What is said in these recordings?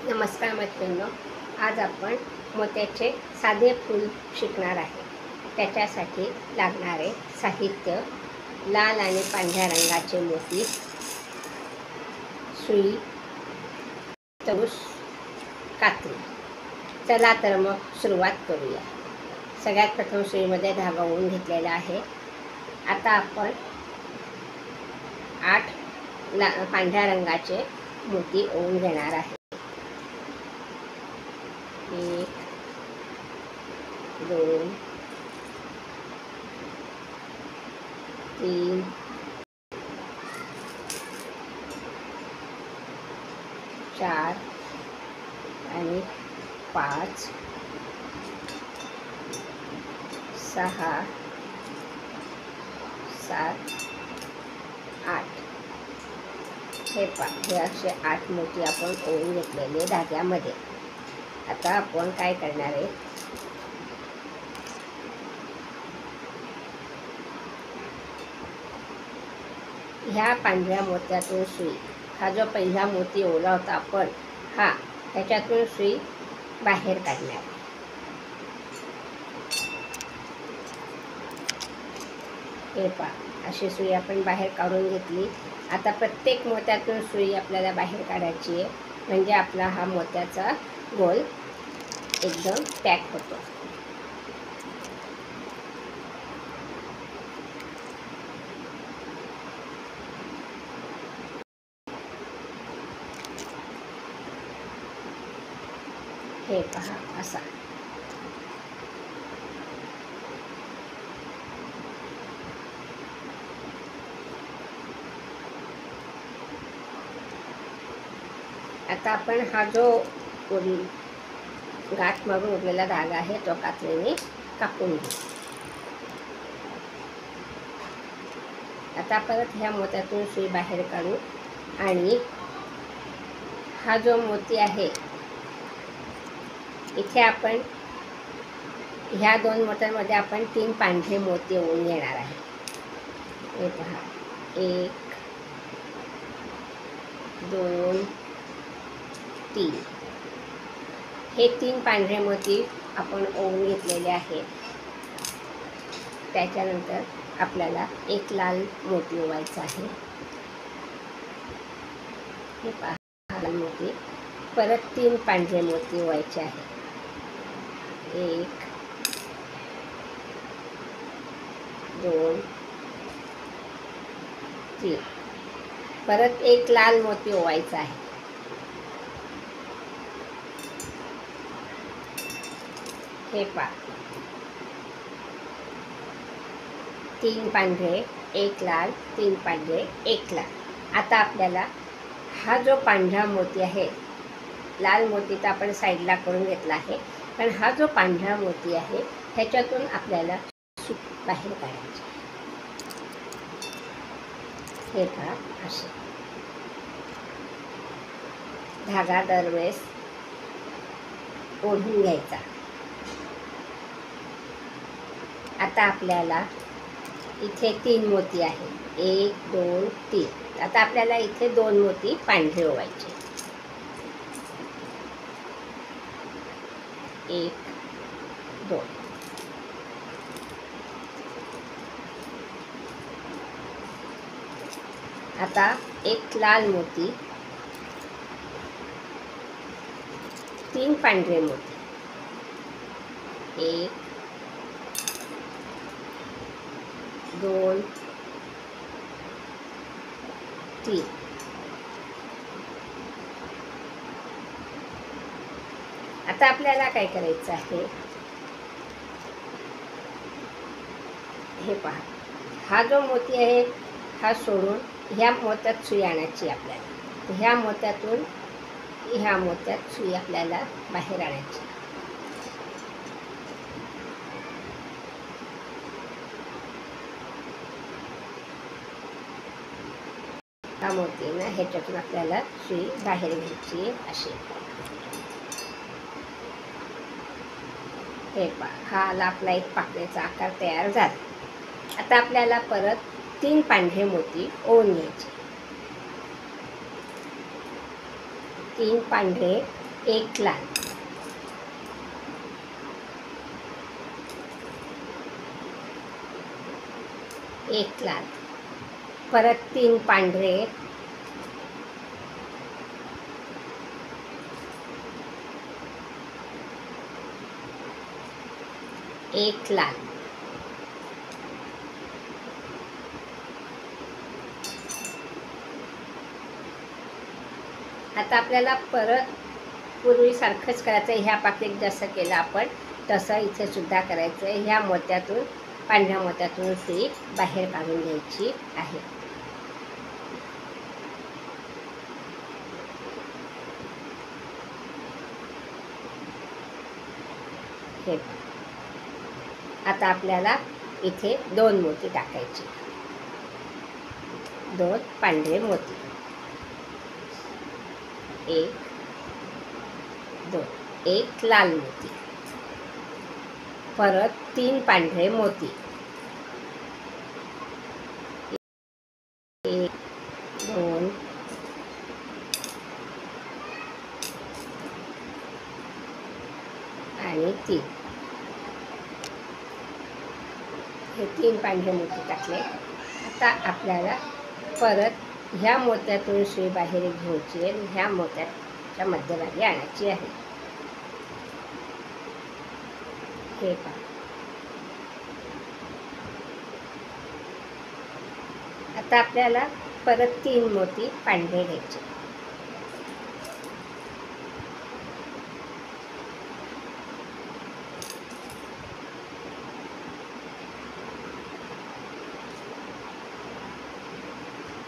नमस्कार मैत्रिणींनो, आज आपण मोत्याचे साधे फूल शिकणार आहे. त्याच्यासाठी लागणारे साहित्य: लाल आणि पांढऱ्या रंगाचे मोती, सुई, तूस, कात्री. चला तर मग सुरुवात करूया. सगळ्यात प्रथम सुईमध्ये धागा ओवून घेतलेला आहे. आता आपण 8 पांढऱ्या रंगाचे मोती ओवून घेणार आहे. 1 2 3 4 आणि 5 6 7 8. हे असे 8 मोती आपण ओवून घेतलेले धाग्यामध्ये. आता आपण काय करणार आहे, ह्या पांढऱ्या मोत्यातून सुई, हा जो पहिला मोती ओवला होता आपण, त्याच्यातून सुई बाहेर काढणार. हे अशी सुई आपण बाहेर काढून घेतली. आता प्रत्येक मोत्यातून सुई आपल्याला बाहेर काढायची आहे, म्हणजे आपला हा मोत्याचा गोल एकदम पॅक होतो. हे पहा असा. आता आपण हा जो गाठ मारून उरलेला धागा आहे तो कात्रीने कापून घेऊ. आता परत ह्या मोत्यातून सुई बाहेर काढू आणि हा जो मोती आहे इथे आपण ह्या 2 मोत्यांमध्ये आपण 3 पांढरे मोती ओवून घेणार आहे. हे पहा, 1 2 3. हे 3 पांढरे मोती आपण ओवून घेतलेले आहेत. त्याच्यानंतर आपल्याला 1 लाल मोती ओवायचा आहे. हे पहा, लाल मोती. परत 3 पांढरे मोती ओवायचे आहेत. 1 2 3. परत 1 लाल मोती ओवायचा आहे. हे पहा, 3 पांढरे, 1 लाल, 3 पांढरे, 1 लाल. आता आपल्याला हा जो पांढरा मोती आहे, लाल मोती तर आपण साईडला करून घेतला आहे, पण हा जो पांढरा मोती आहे ह्याच्यातून आपल्याला सूत बाहेर काढायची. हे पहा असे. धागा दरवेळेस ओढून घ्यायचा. आता आपल्याला इथे 3 मोती आहे, 1 2 3. आता आपल्याला इथे 2 मोती पांढरे ओवायचे. 1 2. आता 1 लाल मोती, 3 पांढरे मोती, 1 2 3. आता आपल्याला काय करायचं आहे, हे पहा, हा जो मोती आहे हा सोडून ह्या मोत्यात सुई आणायची आपल्याला. ह्या मोत्यातून ह्या मोत्यात सुई आपल्याला बाहेर आणायची. हा मोती ना ह्याच्यातून आपल्याला सुई बाहेर घ्यायची अशी. हे पहा, हा आपला एक पाकळीचा आकार तयार झाला. आता आपल्याला परत 3 पांढरे मोती ओवून घ्यायचे. 3 पांढरे एक लाल, एक लाल, परत 3 पांढरे, एक लाल, आता आपल्याला परत पूर्वीसारखंच करायचं आहे. ह्या पाकळीत जसं केलं आपण तसं इथे सुद्धा करायचं आहे. ह्या मोत्यातून, पांढऱ्या मोत्यातून सुई बाहेर काढून घ्यायची आहे. हे आता आपल्याला इथे 2 मोती टाकायची, 2 पांढरे मोती, 1 2, 1 लाल मोती, परत 3 पांढरे मोती, 1 2 आणि 3. हे 3 पांढरे मोती टाकले. आता आपल्याला परत ह्या मोत्यातून सुई बाहेर घ्यायची आहे. ह्या मोत्याच्या मध्यभागी आणायची आहे. हे पहा, आता आपल्याला परत 3 मोती पांढरे घ्यायचे.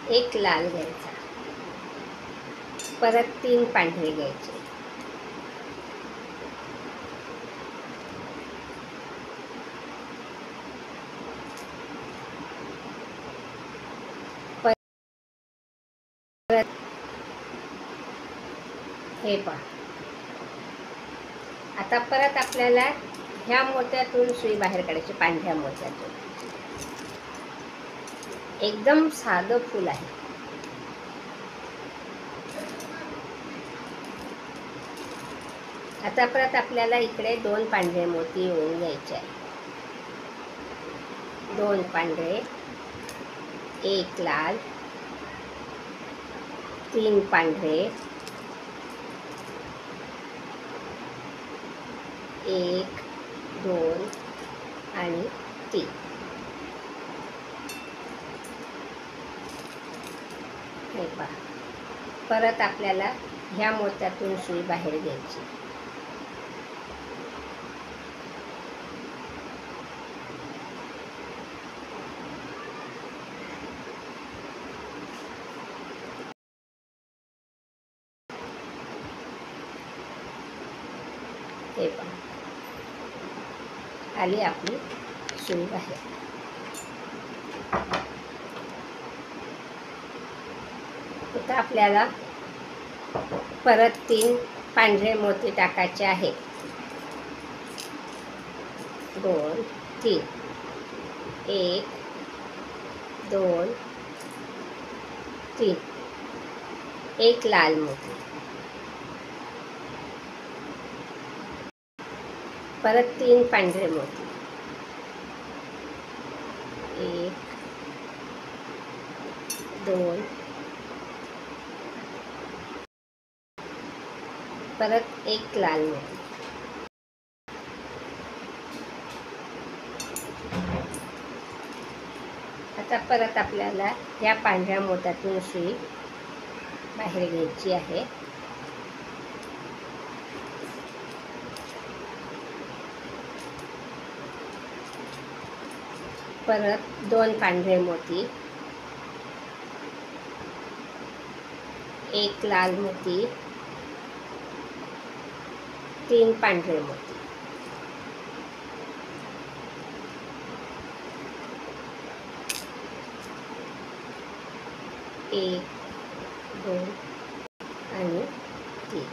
एक लाल घ्यायचा, परत 3 पांढरे घ्यायचे, परत हे पहा. आता परत आपल्याला ह्या मोत्यातून सुई बाहेर काढायची, पांढऱ्या मोत्यातून. एकदम साधं फूल आहे. आता परत आपल्याला इकडे 2 पांढरे मोती येऊन घ्यायचे आहे. 2 पांढरे, 1 लाल, 3 पांढरे, 1 2 आणि 3. हे पहा, परत आपल्याला ह्या मोत्यातून सुई बाहेर घ्यायची. हे पहा, आली आपली सुई बाहेर. आता आपल्याला परत 3 पांढरे मोती टाकायचे आहेत. 2 3, 1 2 3, 1 लाल मोती, परत 3 पांढरे मोती, 1 2, परत 1 लाल मोती. आता परत आपल्याला या पांढऱ्या मोत्यातून सुई बाहेर घ्यायची आहे. परत 2 पांढरे मोती, 1 लाल मोती, 3 पांढरे मोती. एक 2 आणि 3.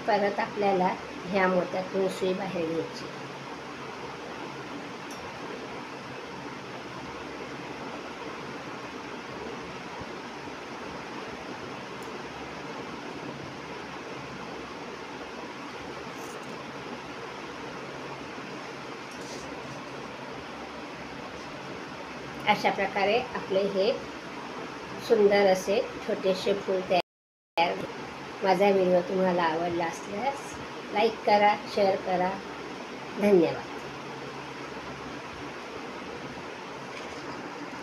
परत आपल्याला ह्या मोत्यातून सुई बाहेर घ्यायची. अशा प्रकारे आपले हे सुंदर असे छोटेसे फूल तयार. माझा व्हिडिओ तुम्हाला आवडला असल्यास लाईक करा, शेअर करा. धन्यवाद.